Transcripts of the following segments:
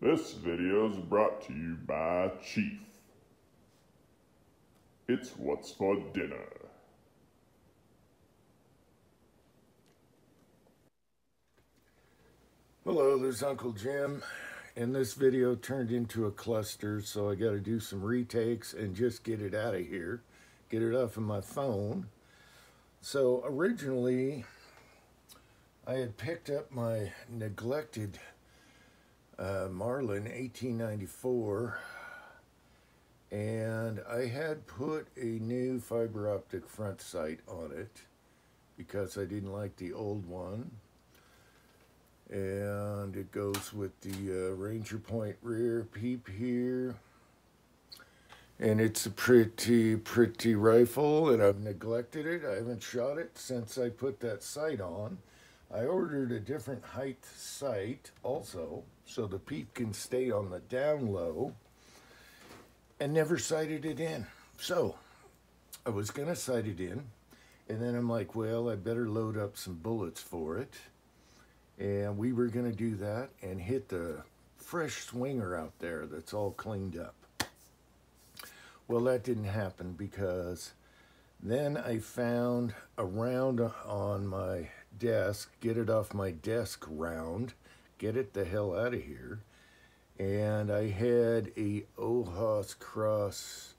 This video is brought to you by Chief. It's what's for dinner. Hello, this is Uncle Jim, and this video turned into a cluster, so I got to do some retakes and just get it out of here, get it off of my phone. So originally, I had picked up my neglected Marlin 1894, and I had put a new fiber optic front sight on it because I didn't like the old one. And it goes with the Ranger Point rear peep here. And it's a pretty rifle, and I've neglected it. I haven't shot it since I put that sight on. I ordered a different height sight also, so the peep can stay on the down low, and never sighted it in. So I was gonna sight it in, and then I'm like, well, I better load up some bullets for it. And we were going to do that and hit the fresh swinger out there that's all cleaned up. Well, that didn't happen because then I found a round on my desk, get it off my desk round, get it the hell out of here. And I had a Ojos cross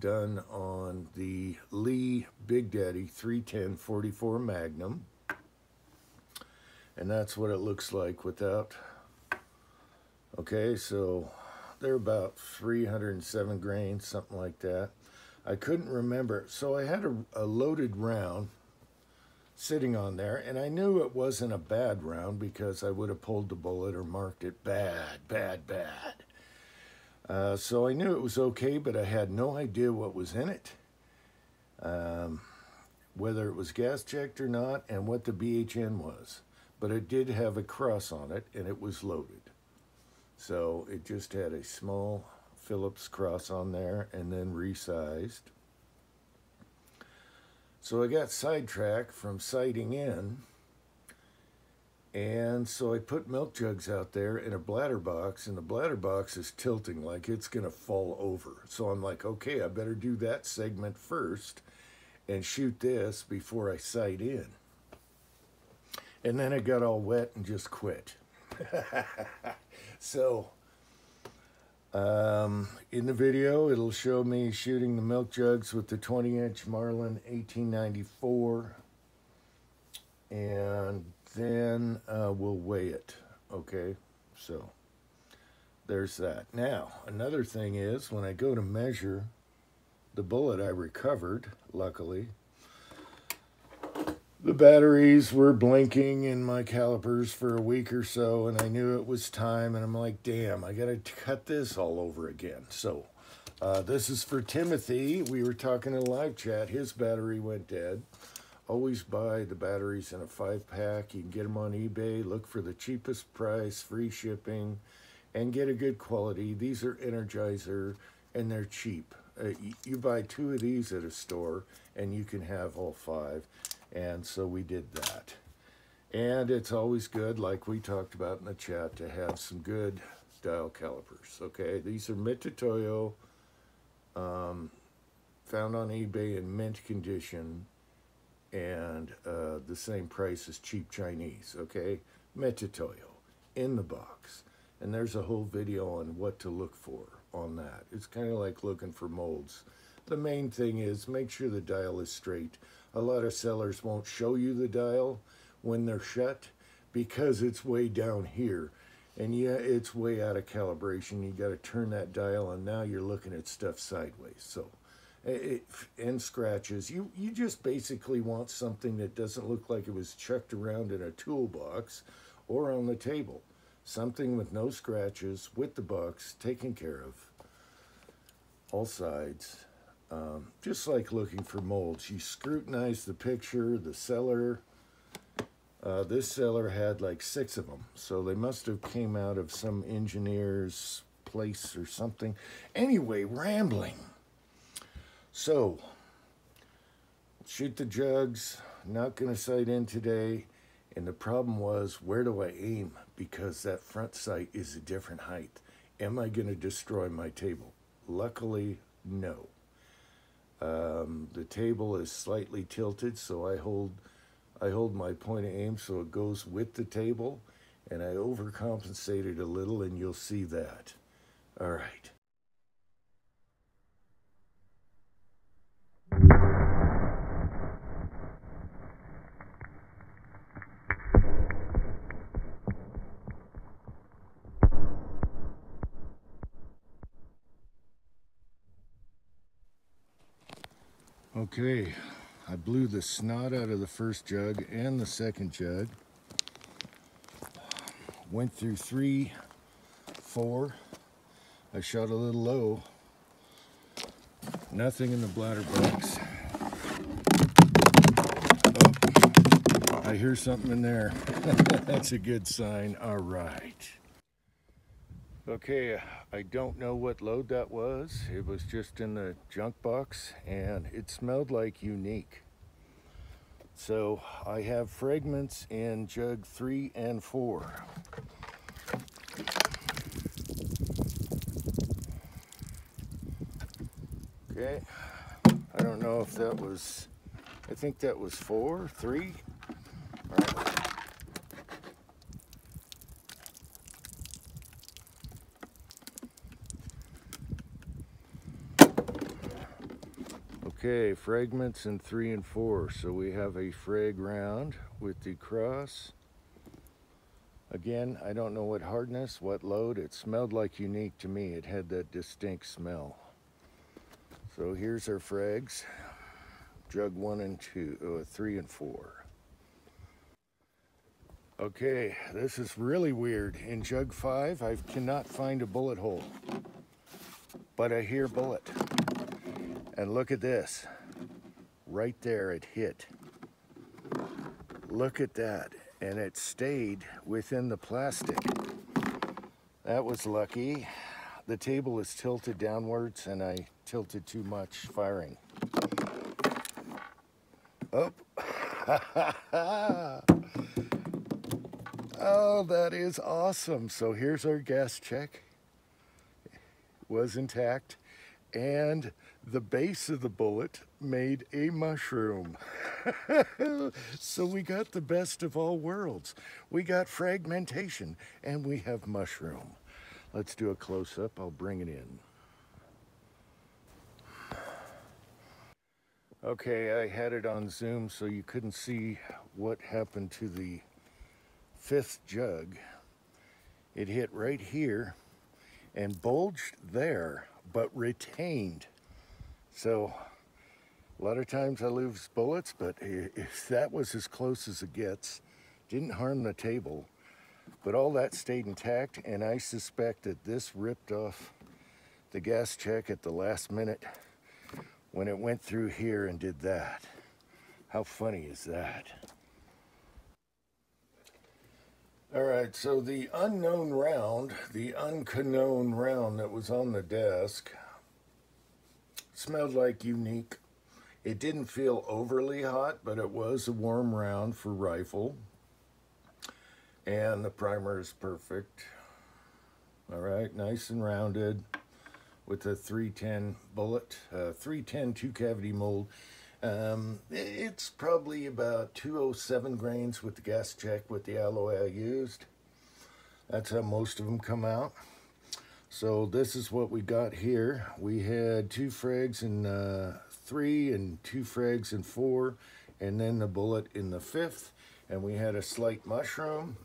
done on the Lee Big Daddy 310-44 Magnum. And that's what it looks like without. Okay, so they're about 307 grains, something like that. I couldn't remember. So I had a loaded round sitting on there, and I knew it wasn't a bad round because I would have pulled the bullet or marked it bad. So I knew it was okay, but I had no idea what was in it. Whether it was gas checked or not, and what the BHN was. But it did have a cross on it, and it was loaded. So it just had a small Phillips cross on there and then resized. So I got sidetracked from sighting in, and so I put milk jugs out there in a bladder box, and the bladder box is tilting like it's going to fall over. So I'm like, okay, I better do that segment first and shoot this before I sight in. And then it got all wet and just quit. So, in the video, it'll show me shooting the milk jugs with the 20-inch Marlin 1894. And then we'll weigh it, okay? So, there's that. Now, another thing is, when I go to measure the bullet I recovered, luckily, the batteries were blinking in my calipers for a week or so, and I knew it was time, and I'm like, damn, I gotta cut this all over again. So, this is for Timothy. We were talking in live chat. His battery went dead. Always buy the batteries in a 5-pack. You can get them on eBay. Look for the cheapest price, free shipping, and get a good quality. These are Energizer, and they're cheap. You buy 2 of these at a store, and you can have all 5. And so we did that. And it's always good, like we talked about in the chat, to have some good dial calipers, okay? These are Mitutoyo, found on eBay in mint condition, and the same price as cheap Chinese, okay? Mitutoyo, in the box. And there's a whole video on what to look for on that. It's kind of like looking for molds. The main thing is make sure the dial is straight. A lot of sellers won't show you the dial when they're shut because it's way down here. And yeah, it's way out of calibration. You got to turn that dial, and now you're looking at stuff sideways. So, and scratches. You just basically want something that doesn't look like it was chucked around in a toolbox or on the table. Something with no scratches, with the box taken care of, all sides. Just like looking for molds, you scrutinize the picture, the seller. This seller had like 6 of them, so they must have came out of some engineer's place or something. Anyway, rambling. So, shoot the jugs, not going to sight in today. And the problem was, where do I aim? because that front sight is a different height. Am I going to destroy my table? Luckily, no. The table is slightly tilted, so I hold my point of aim so it goes with the table, and I overcompensated a little, and you'll see that. All right. Okay, I blew the snot out of the first jug and the second jug. Went through 3, 4. I shot a little low. Nothing in the bladder box. Oh, I hear something in there. That's a good sign. All right. Okay, I don't know what load that was. It was just in the junk box, and it smelled like unique. So I have fragments in jug 3 and 4. Okay, I don't know if that was, I think that was 4, 3. All right. Okay, fragments in 3 and 4. So we have a frag round with the cross. Again, I don't know what hardness, what load. It smelled like unique to me. It had that distinct smell. So here's our frags. Jug 1 and 2, 3 and 4. Okay, this is really weird. In jug 5, I cannot find a bullet hole, but I hear bullet. And look at this. Right there, it hit. Look at that. And it stayed within the plastic. That was lucky. The table is tilted downwards, and I tilted too much firing. Oh. Oh, that is awesome. So here's our gas check. It was intact. And the base of the bullet made a mushroom. So we got the best of all worlds. We got fragmentation, and we have mushroom. Let's do a close-up. I'll bring it in. Okay, I had it on zoom so you couldn't see what happened to the 5th jug. It hit right here and bulged there, but retained. So a lot of times I lose bullets, but if that was as close as it gets, didn't harm the table, but all that stayed intact, and I suspect that this ripped off the gas check at the last minute when it went through here and did that. How funny is that? All right, so the unknown round, the unknown round that was on the desk smelled like unique. It didn't feel overly hot, but it was a warm round for rifle. And the primer is perfect. All right, nice and rounded with a 310 bullet, 310 2-cavity mold. It's probably about 207 grains with the gas check with the alloy I used. That's how most of them come out. So this is what we got here. We had 2 frags in 3 and 2 frags in 4, and then the bullet in the 5th, and we had a slight mushroom.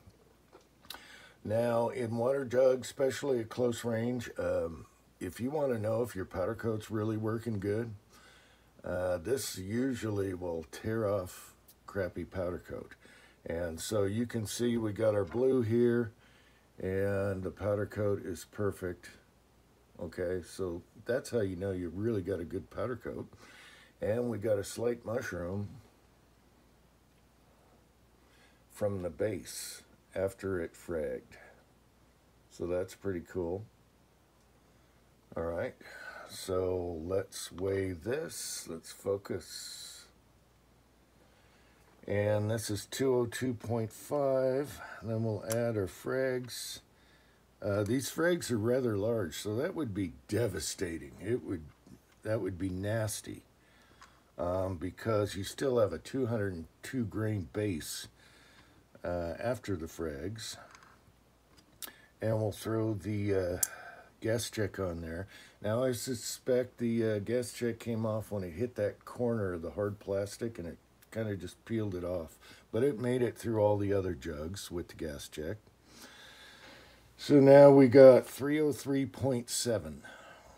Now in water jugs, especially at close range, if you want to know if your powder coat's really working good, this usually will tear off crappy powder coat. And so you can see we got our blue here, and the powder coat is perfect. Okay, so that's how you know you really got a good powder coat. And we got a slight mushroom from the base after it fragged. So that's pretty cool. All right, so let's weigh this. Let's focus. And this is 202.5. And then we'll add our frags. These frags are rather large, so that would be devastating. That would be nasty, because you still have a 202 grain base after the frags. And we'll throw the gas check on there. Now I suspect the gas check came off when it hit that corner of the hard plastic, and it kind of just peeled it off. But it made it through all the other jugs with the gas check. So now we got 303.7.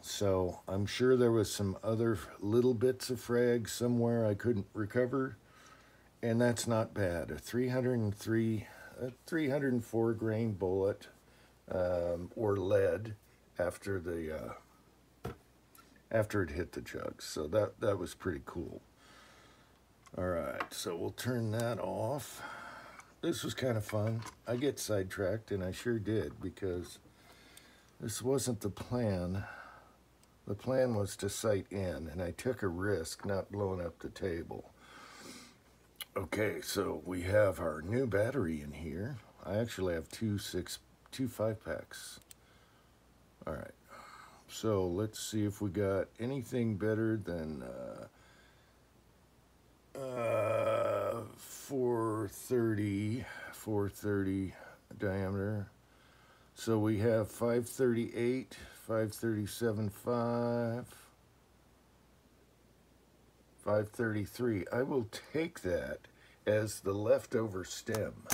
So I'm sure there was some other little bits of frag somewhere I couldn't recover. And that's not bad. A 304 grain bullet, or lead, after it hit the jugs. So that was pretty cool. All right, so we'll turn that off. This was kind of fun. I get sidetracked, and I sure did, because this wasn't the plan. The plan was to sight in, and I took a risk not blowing up the table. Okay, so we have our new battery in here. I actually have two 5-packs. All right, so let's see if we got anything better than 430 diameter. So we have 538, 537.5, 533. I will take that as the leftover stem.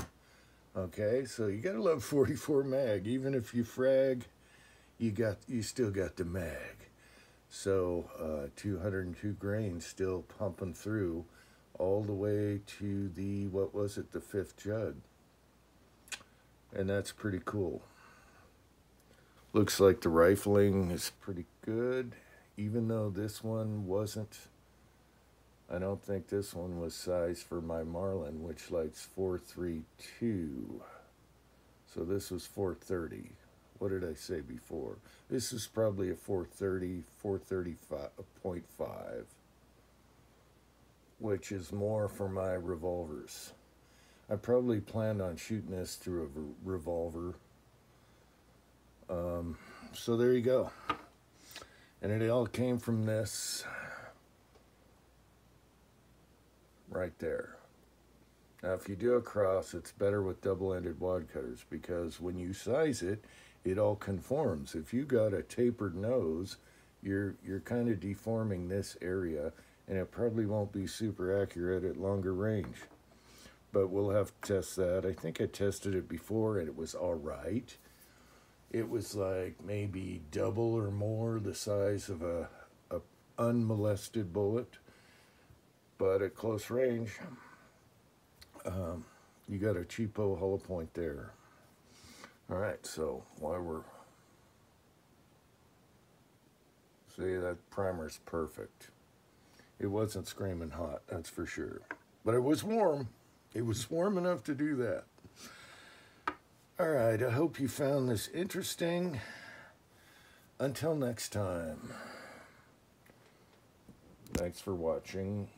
Okay, so you gotta love 44 mag. Even if you frag, you still got the mag. So 202 grains still pumping through all the way to the, what was it, the 5th jug. And that's pretty cool. Looks like the rifling is pretty good, even though this one wasn't. I don't think this one was sized for my Marlin, which lights 432. So this was 430. What did I say before? This is probably a 430, 435.5, which is more for my revolvers. I probably planned on shooting this through a revolver. So there you go. And it all came from this right there. Now, if you do a cross, it's better with double-ended wad cutters, because when you size it, it all conforms. If you got a tapered nose, you're kind of deforming this area, and it probably won't be super accurate at longer range. But we'll have to test that. I think I tested it before, and it was all right. It was like maybe double or more the size of a unmolested bullet. But at close range, you got a cheapo hollow point there. All right, so while we're... See, that primer's perfect. It wasn't screaming hot, that's for sure. But it was warm. It was warm enough to do that. All right, I hope you found this interesting. Until next time. Thanks for watching.